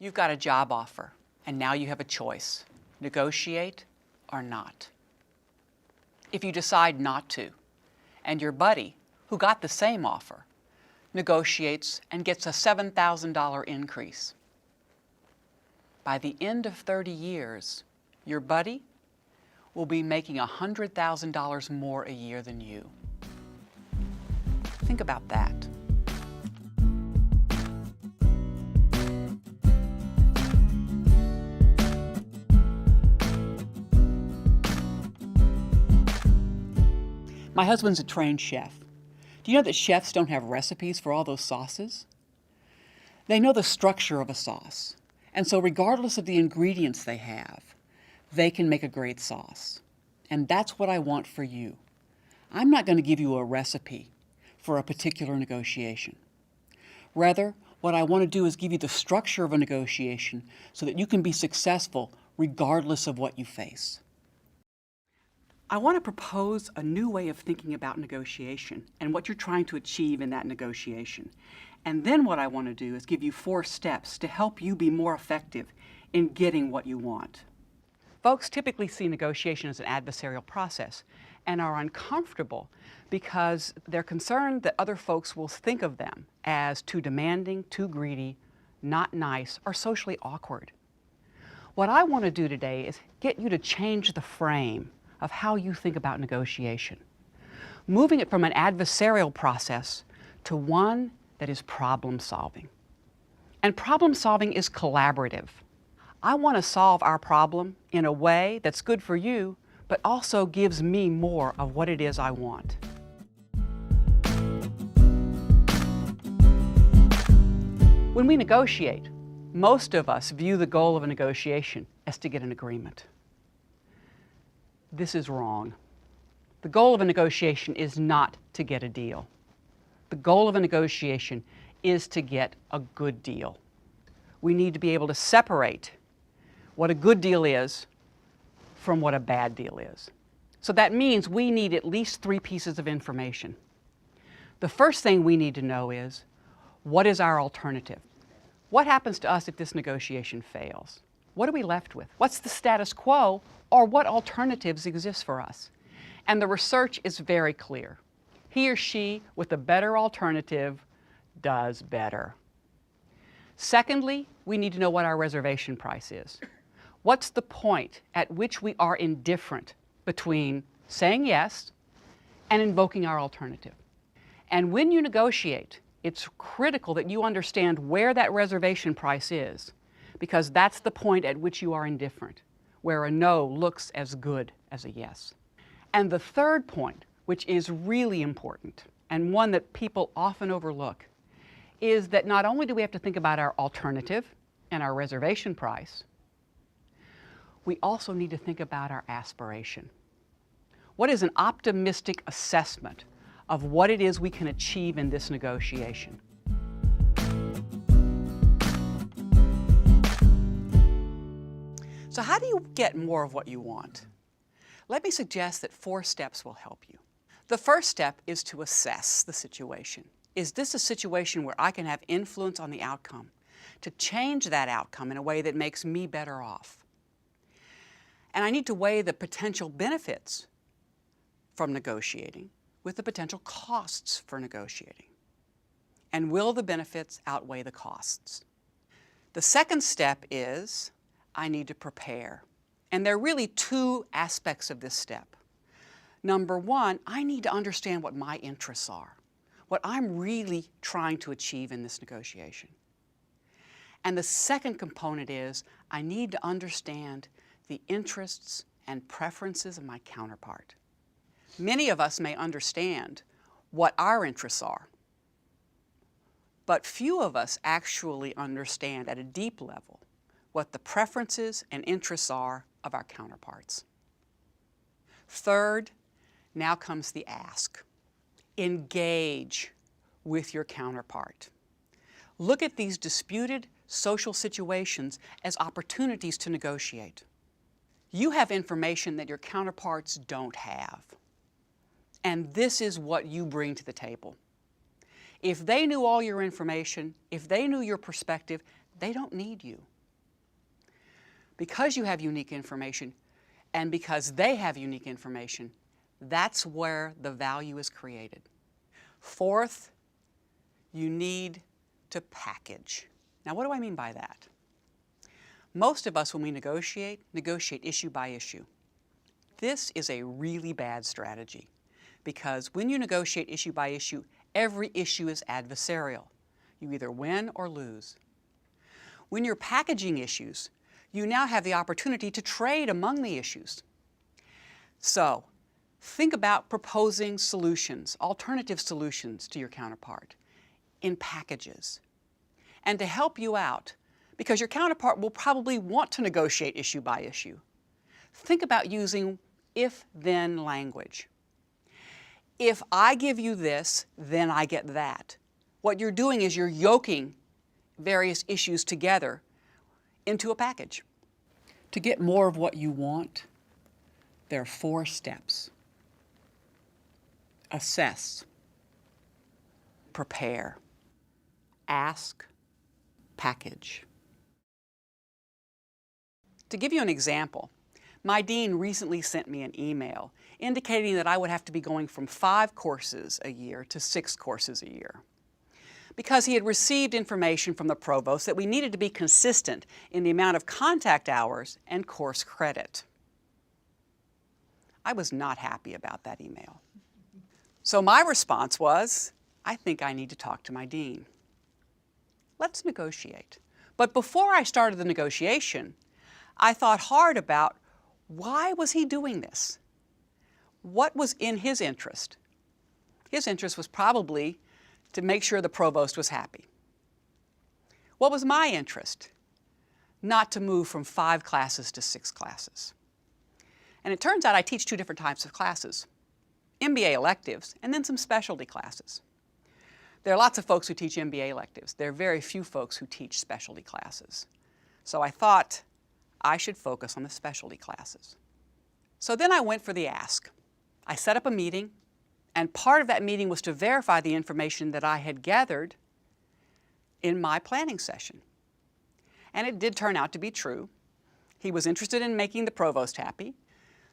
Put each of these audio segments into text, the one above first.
You've got a job offer, and now you have a choice: negotiate or not. If you decide not to, and your buddy, who got the same offer, negotiates and gets a $7,000 increase, by the end of 30 years, your buddy will be making $100,000 more a year than you. Think about that. My husband's a trained chef. Do you know that chefs don't have recipes for all those sauces? They know the structure of a sauce, and so regardless of the ingredients they have, they can make a great sauce. And that's what I want for you. I'm not going to give you a recipe for a particular negotiation. Rather, what I want to do is give you the structure of a negotiation so that you can be successful regardless of what you face. I want to propose a new way of thinking about negotiation and what you're trying to achieve in that negotiation. And then what I want to do is give you 4 steps to help you be more effective in getting what you want. Folks typically see negotiation as an adversarial process and are uncomfortable because they're concerned that other folks will think of them as too demanding, too greedy, not nice, or socially awkward. What I want to do today is get you to change the frame of how you think about negotiation, moving it from an adversarial process to one that is problem solving. And problem solving is collaborative. I want to solve our problem in a way that's good for you, but also gives me more of what it is I want. When we negotiate, most of us view the goal of a negotiation as to get an agreement. This is wrong. The goal of a negotiation is not to get a deal. The goal of a negotiation is to get a good deal. We need to be able to separate what a good deal is from what a bad deal is. So that means we need at least 3 pieces of information. The first thing we need to know is, what is our alternative? What happens to us if this negotiation fails? What are we left with? What's the status quo, or what alternatives exist for us? And the research is very clear. He or she with a better alternative does better. Secondly, we need to know what our reservation price is. What's the point at which we are indifferent between saying yes and invoking our alternative? And when you negotiate, it's critical that you understand where that reservation price is, because that's the point at which you are indifferent, where a no looks as good as a yes. And the third point, which is really important, and one that people often overlook, is that not only do we have to think about our alternative and our reservation price, we also need to think about our aspiration. What is an optimistic assessment of what it is we can achieve in this negotiation? So how do you get more of what you want? Let me suggest that 4 steps will help you. The first step is to assess the situation. Is this a situation where I can have influence on the outcome, to change that outcome in a way that makes me better off? And I need to weigh the potential benefits from negotiating with the potential costs for negotiating. And will the benefits outweigh the costs? The second step is I need to prepare. And there are really 2 aspects of this step. Number 1, I need to understand what my interests are, what I'm really trying to achieve in this negotiation. And the second component is I need to understand the interests and preferences of my counterpart. Many of us may understand what our interests are, but few of us actually understand at a deep level what the preferences and interests are of our counterparts. Third, now comes the ask. Engage with your counterpart. Look at these disputed social situations as opportunities to negotiate. You have information that your counterparts don't have. And this is what you bring to the table. If they knew all your information, if they knew your perspective, they don't need you. Because you have unique information and because they have unique information, that's where the value is created. Fourth, you need to package. Now, what do I mean by that? Most of us, when we negotiate issue by issue. This is a really bad strategy because when you negotiate issue by issue, every issue is adversarial. You either win or lose. When you're packaging issues, you now have the opportunity to trade among the issues. So, think about proposing solutions, alternative solutions to your counterpart in packages. And to help you out, because your counterpart will probably want to negotiate issue by issue, think about using if-then language. If I give you this, then I get that. What you're doing is you're yoking various issues together into a package. To get more of what you want, there are 4 steps. Assess, prepare, ask, package. To give you an example, my dean recently sent me an email indicating that I would have to be going from 5 courses a year to 6 courses a year, because he had received information from the provost that we needed to be consistent in the amount of contact hours and course credit. I was not happy about that email. So my response was, I think I need to talk to my dean. Let's negotiate. But before I started the negotiation, I thought hard about why was he doing this? What was in his interest? His interest was probably to make sure the provost was happy. What was my interest? Not to move from 5 classes to 6 classes. And it turns out I teach 2 different types of classes, MBA electives and then some specialty classes. There are lots of folks who teach MBA electives. There are very few folks who teach specialty classes. So I thought I should focus on the specialty classes. So then I went for the ask. I set up a meeting, and part of that meeting was to verify the information that I had gathered in my planning session. And it did turn out to be true. He was interested in making the provost happy.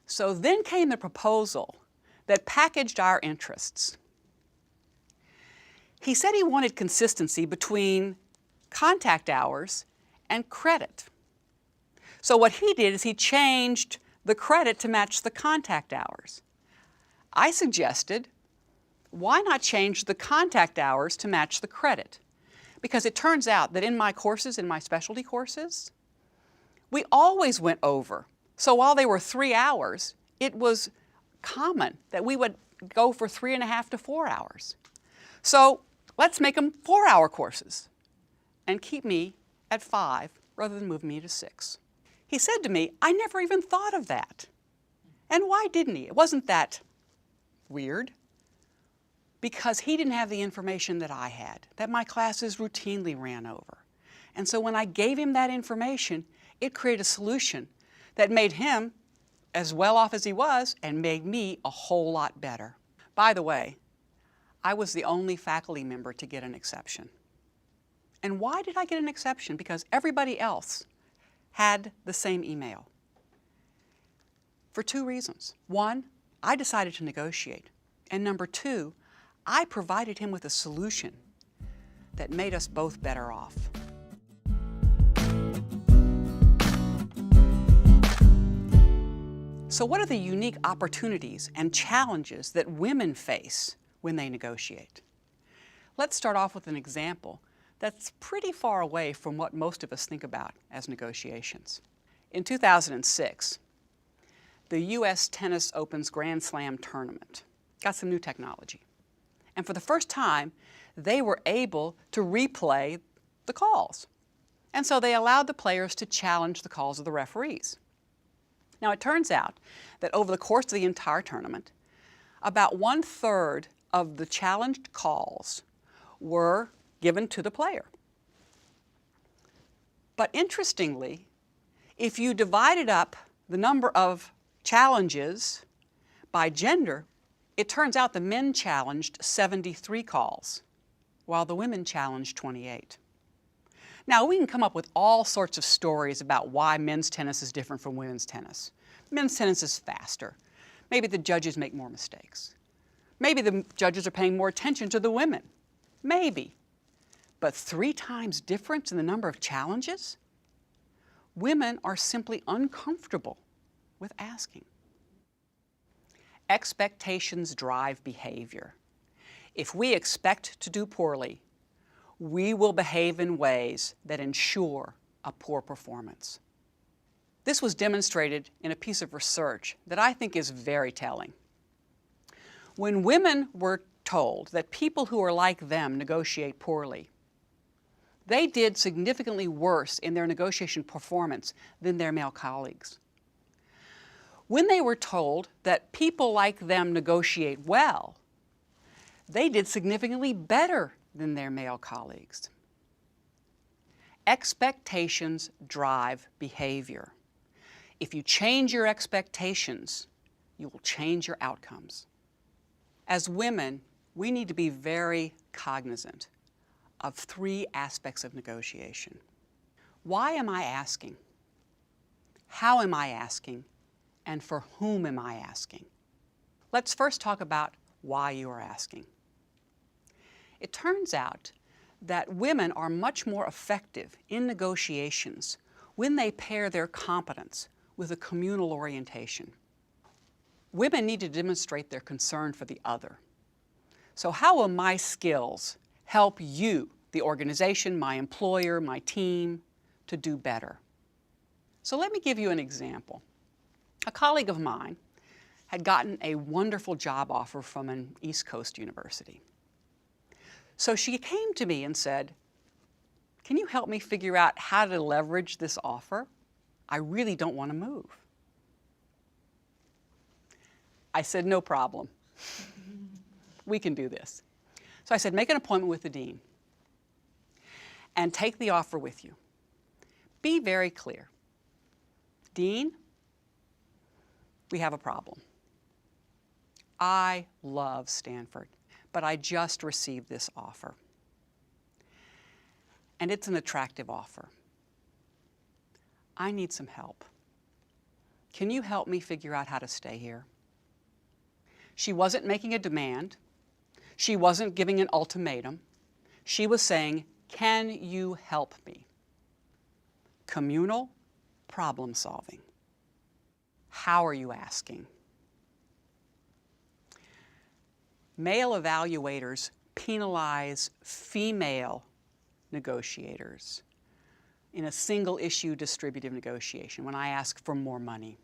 So then came the proposal that packaged our interests. He said he wanted consistency between contact hours and credit. So what he did is he changed the credit to match the contact hours. I suggested, why not change the contact hours to match the credit? Because it turns out that in my courses, in my specialty courses, we always went over. So while they were 3 hours, it was common that we would go for 3.5 to 4 hours. So let's make them 4-hour courses and keep me at 5 rather than move me to 6. He said to me, I never even thought of that. And why didn't he? It wasn't that weird. Because he didn't have the information that I had, that my classes routinely ran over. And so when I gave him that information, it created a solution that made him as well off as he was and made me a whole lot better. By the way, I was the only faculty member to get an exception. And why did I get an exception? Because everybody else had the same email. For 2 reasons. 1, I decided to negotiate. And number 2, I provided him with a solution that made us both better off. So what are the unique opportunities and challenges that women face when they negotiate? Let's start off with an example that's pretty far away from what most of us think about as negotiations. In 2006, the U.S. Tennis Open's Grand Slam tournament got some new technology. And for the first time, they were able to replay the calls. And so they allowed the players to challenge the calls of the referees. Now, it turns out that over the course of the entire tournament, about 1/3 of the challenged calls were given to the player. But interestingly, if you divided up the number of challenges by gender, it turns out the men challenged 73 calls, while the women challenged 28. Now, we can come up with all sorts of stories about why men's tennis is different from women's tennis. Men's tennis is faster. Maybe the judges make more mistakes. Maybe the judges are paying more attention to the women. Maybe. But 3 times difference in the number of challenges? Women are simply uncomfortable with asking. Expectations drive behavior. If we expect to do poorly, we will behave in ways that ensure a poor performance. This was demonstrated in a piece of research that I think is very telling. When women were told that people who are like them negotiate poorly, they did significantly worse in their negotiation performance than their male colleagues. When they were told that people like them negotiate well, they did significantly better than their male colleagues. Expectations drive behavior. If you change your expectations, you will change your outcomes. As women, we need to be very cognizant of 3 aspects of negotiation. Why am I asking? How am I asking? And for whom am I asking? Let's first talk about why you are asking. It turns out that women are much more effective in negotiations when they pair their competence with a communal orientation. Women need to demonstrate their concern for the other. So how will my skills help you, the organization, my employer, my team, to do better? So let me give you an example. A colleague of mine had gotten a wonderful job offer from an East Coast university. So she came to me and said, "Can you help me figure out how to leverage this offer? I really don't want to move." I said, "No problem. We can do this." So I said, "Make an appointment with the dean and take the offer with you. Be very clear. Dean, we have a problem. I love Stanford, but I just received this offer. And it's an attractive offer. I need some help. Can you help me figure out how to stay here?" She wasn't making a demand. She wasn't giving an ultimatum. She was saying, "Can you help me?" Communal problem solving. How are you asking? Male evaluators penalize female negotiators in a single issue distributive negotiation when I ask for more money,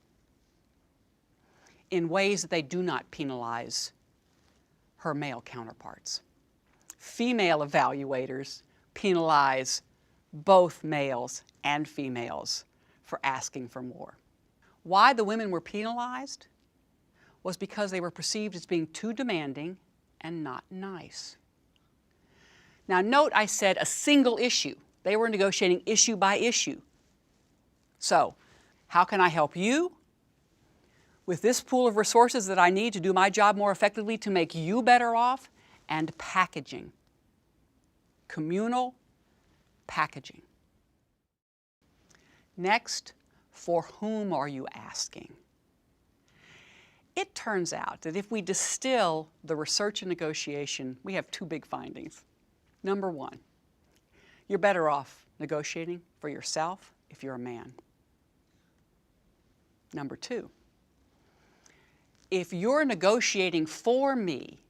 in ways that they do not penalize her male counterparts. Female evaluators penalize both males and females for asking for more. Why the women were penalized was because they were perceived as being too demanding and not nice. Now note I said a single issue. They were negotiating issue by issue. So, how can I help you with this pool of resources that I need to do my job more effectively to make you better off? And packaging. Communal packaging. Next, for whom are you asking? It turns out that if we distill the research and negotiation, we have 2 big findings. Number 1, you're better off negotiating for yourself if you're a man. Number 2, if you're negotiating for me,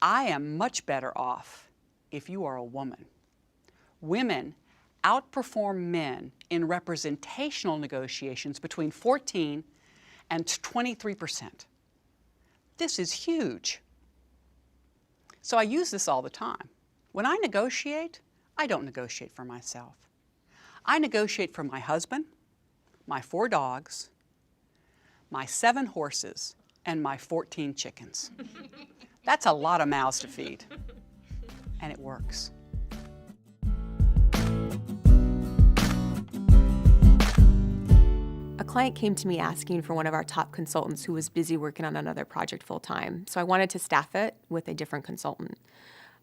I am much better off if you are a woman. Women outperform men in representational negotiations between 14 and 23%. This is huge. So I use this all the time. When I negotiate, I don't negotiate for myself. I negotiate for my husband, my 4 dogs, my 7 horses, and my 14 chickens. That's a lot of mouths to feed, and it works. A client came to me asking for one of our top consultants who was busy working on another project full-time, so I wanted to staff it with a different consultant.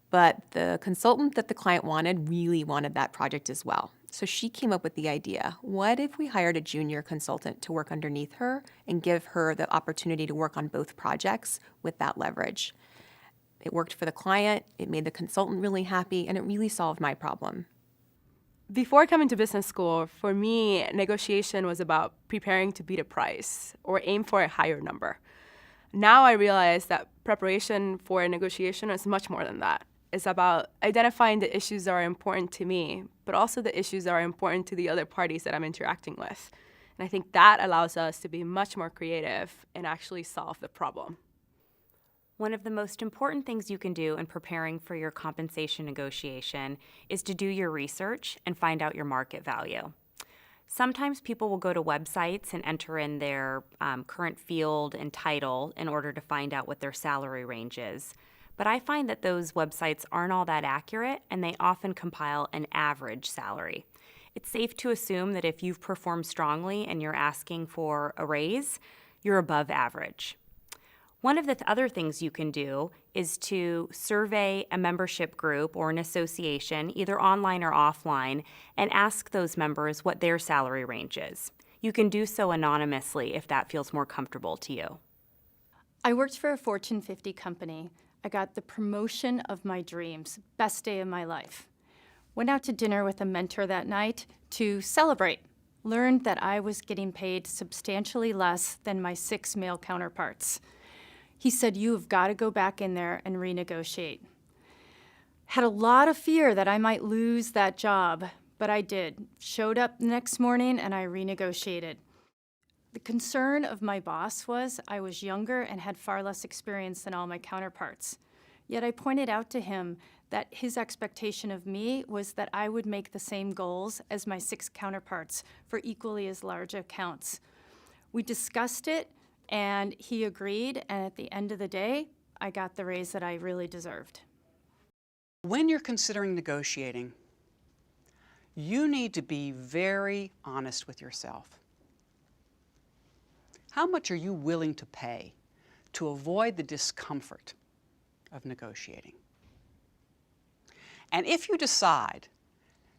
But the consultant that the client wanted really wanted that project as well, So she came up with the idea, what if we hired a junior consultant to work underneath her and give her the opportunity to work on both projects with that leverage? It worked for the client, it made the consultant really happy, and it really solved my problem. Before coming to business school, for me, negotiation was about preparing to beat a price or aim for a higher number. Now I realize that preparation for a negotiation is much more than that. It's about identifying the issues that are important to me, but also the issues that are important to the other parties that I'm interacting with. And I think that allows us to be much more creative and actually solve the problem. One of the most important things you can do in preparing for your compensation negotiation is to do your research and find out your market value. Sometimes people will go to websites and enter in their current field and title in order to find out what their salary range is. But I find that those websites aren't all that accurate, and they often compile an average salary. It's safe to assume that if you've performed strongly and you're asking for a raise, you're above average. One of the other things you can do is to survey a membership group or an association, either online or offline, and ask those members what their salary range is. You can do so anonymously if that feels more comfortable to you. I worked for a Fortune 50 company. I got the promotion of my dreams, best day of my life. Went out to dinner with a mentor that night to celebrate. Learned that I was getting paid substantially less than my 6 male counterparts. He said, "You've got to go back in there and renegotiate." Had a lot of fear that I might lose that job, but I did. Showed up the next morning and I renegotiated. The concern of my boss was I was younger and had far less experience than all my counterparts. Yet I pointed out to him that his expectation of me was that I would make the same goals as my 6 counterparts for equally as large accounts. We discussed it, and he agreed, and at the end of the day, I got the raise that I really deserved. When you're considering negotiating, you need to be very honest with yourself. How much are you willing to pay to avoid the discomfort of negotiating? And if you decide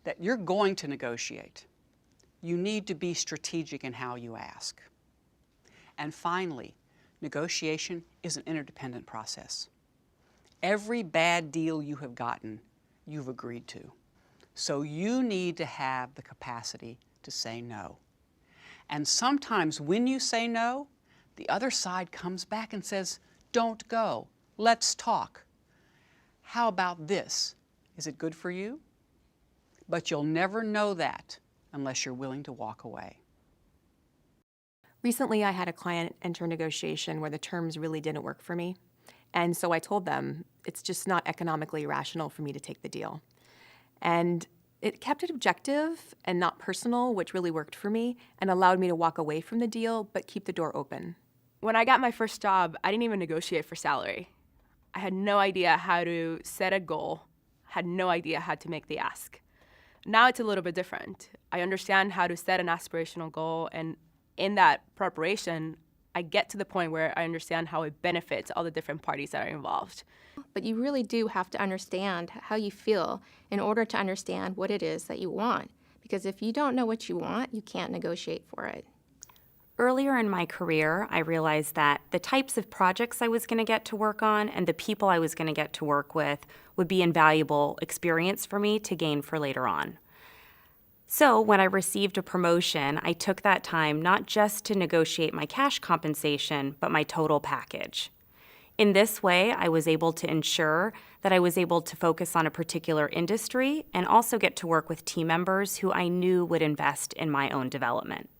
that you're going to negotiate, you need to be strategic in how you ask. And finally, negotiation is an interdependent process. Every bad deal you have gotten, you've agreed to. So you need to have the capacity to say no. And sometimes when you say no, the other side comes back and says, "Don't go, let's talk. How about this? Is it good for you?" But you'll never know that unless you're willing to walk away. Recently, I had a client enter a negotiation where the terms really didn't work for me. And so I told them, it's just not economically rational for me to take the deal. And it kept it objective and not personal, which really worked for me and allowed me to walk away from the deal, but keep the door open. When I got my first job, I didn't even negotiate for salary. I had no idea how to set a goal, had no idea how to make the ask. Now it's a little bit different. I understand how to set an aspirational goal, and in that preparation, I get to the point where I understand how it benefits all the different parties that are involved. But you really do have to understand how you feel in order to understand what it is that you want. Because if you don't know what you want, you can't negotiate for it. Earlier in my career, I realized that the types of projects I was going to get to work on and the people I was going to get to work with would be invaluable experience for me to gain for later on. So when I received a promotion, I took that time not just to negotiate my cash compensation, but my total package. In this way, I was able to ensure that I was able to focus on a particular industry and also get to work with team members who I knew would invest in my own development.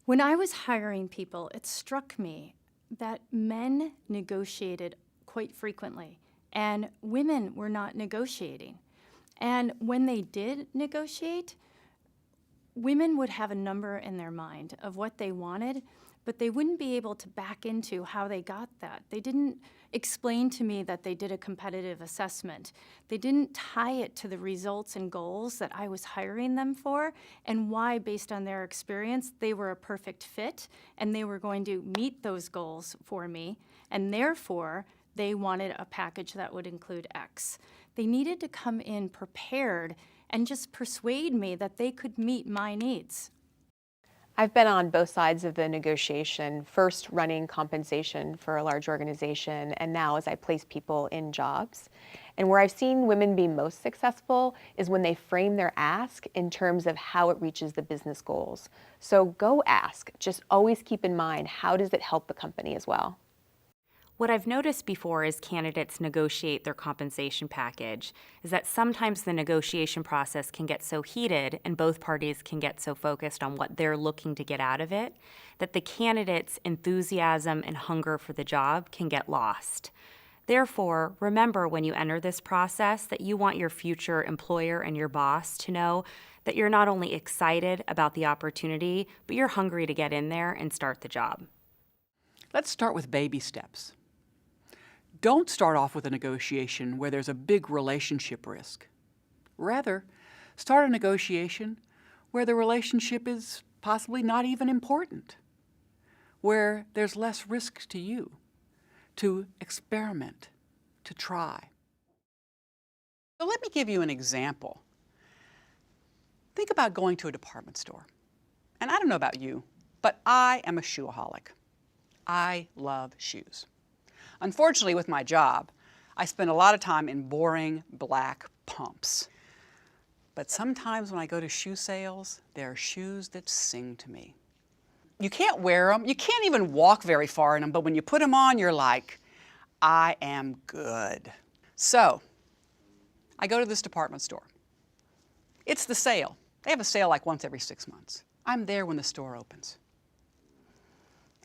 When I was hiring people, it struck me that men negotiated quite frequently, and women were not negotiating. And when they did negotiate, women would have a number in their mind of what they wanted, but they wouldn't be able to back into how they got that. They didn't explain to me that they did a competitive assessment. They didn't tie it to the results and goals that I was hiring them for and why, based on their experience, they were a perfect fit and they were going to meet those goals for me, and therefore they wanted a package that would include X. They needed to come in prepared and just persuade me that they could meet my needs. I've been on both sides of the negotiation, first running compensation for a large organization, and now as I place people in jobs. And where I've seen women be most successful is when they frame their ask in terms of how it reaches the business goals. So go ask. Just always keep in mind, how does it help the company as well? What I've noticed before as candidates negotiate their compensation package is that sometimes the negotiation process can get so heated and both parties can get so focused on what they're looking to get out of it that the candidate's enthusiasm and hunger for the job can get lost. Therefore, remember when you enter this process that you want your future employer and your boss to know that you're not only excited about the opportunity, but you're hungry to get in there and start the job. Let's start with baby steps. Don't start off with a negotiation where there's a big relationship risk. Rather, start a negotiation where the relationship is possibly not even important, where there's less risk to you, to experiment, to try. So let me give you an example. Think about going to a department store. And I don't know about you, but I am a shoeaholic. I love shoes. Unfortunately, with my job, I spend a lot of time in boring black pumps. But sometimes when I go to shoe sales, there are shoes that sing to me. You can't wear them. You can't even walk very far in them. But when you put them on, you're like, I am good. So I go to this department store. It's the sale. They have a sale like once every 6 months. I'm there when the store opens.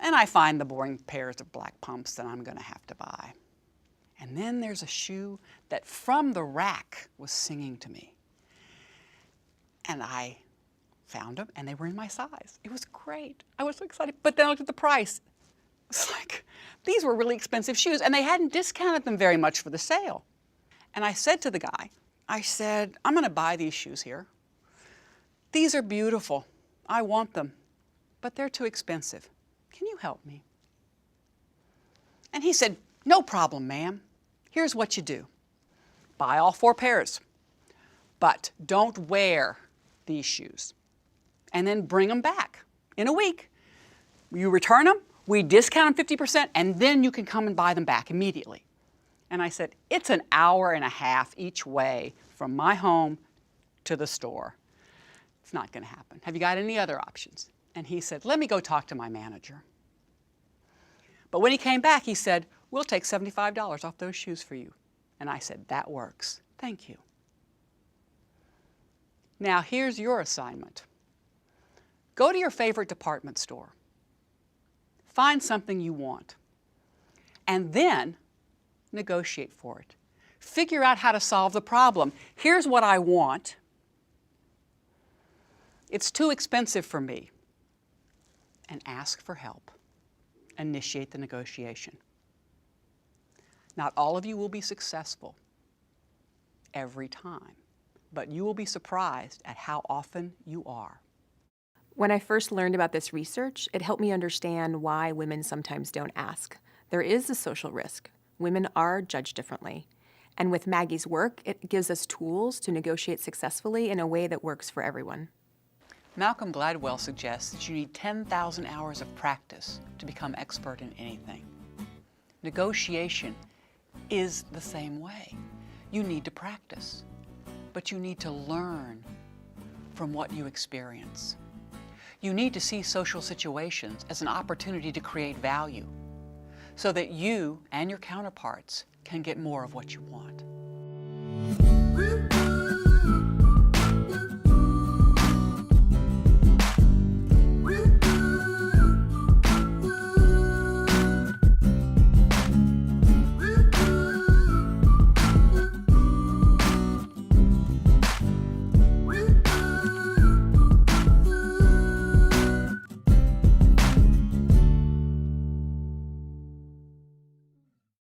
And I find the boring pairs of black pumps that I'm going to have to buy. And then there's a shoe that from the rack was singing to me. And I found them, and they were in my size. It was great. I was so excited. But then I looked at the price. It's like, these were really expensive shoes, and they hadn't discounted them very much for the sale. And I said to the guy, I said, I'm going to buy these shoes here. These are beautiful. I want them, but they're too expensive. Can you help me? And he said, no problem, ma'am. Here's what you do. Buy all 4 pairs, but don't wear these shoes. And then bring them back in a week. You return them, we discount them 50%, and then you can come and buy them back immediately. And I said, it's an hour and a half each way from my home to the store. It's not going to happen. Have you got any other options? And he said, let me go talk to my manager. But when he came back, he said, we'll take $75 off those shoes for you. And I said, that works. Thank you. Now, here's your assignment. Go to your favorite department store. Find something you want. And then negotiate for it. Figure out how to solve the problem. Here's what I want. It's too expensive for me. And ask for help. Initiate the negotiation. Not all of you will be successful every time, but you will be surprised at how often you are. When I first learned about this research, it helped me understand why women sometimes don't ask. There is a social risk. Women are judged differently. And with Maggie's work, it gives us tools to negotiate successfully in a way that works for everyone. Malcolm Gladwell suggests that you need 10,000 hours of practice to become expert in anything. Negotiation is the same way. You need to practice, but you need to learn from what you experience. You need to see social situations as an opportunity to create value so that you and your counterparts can get more of what you want.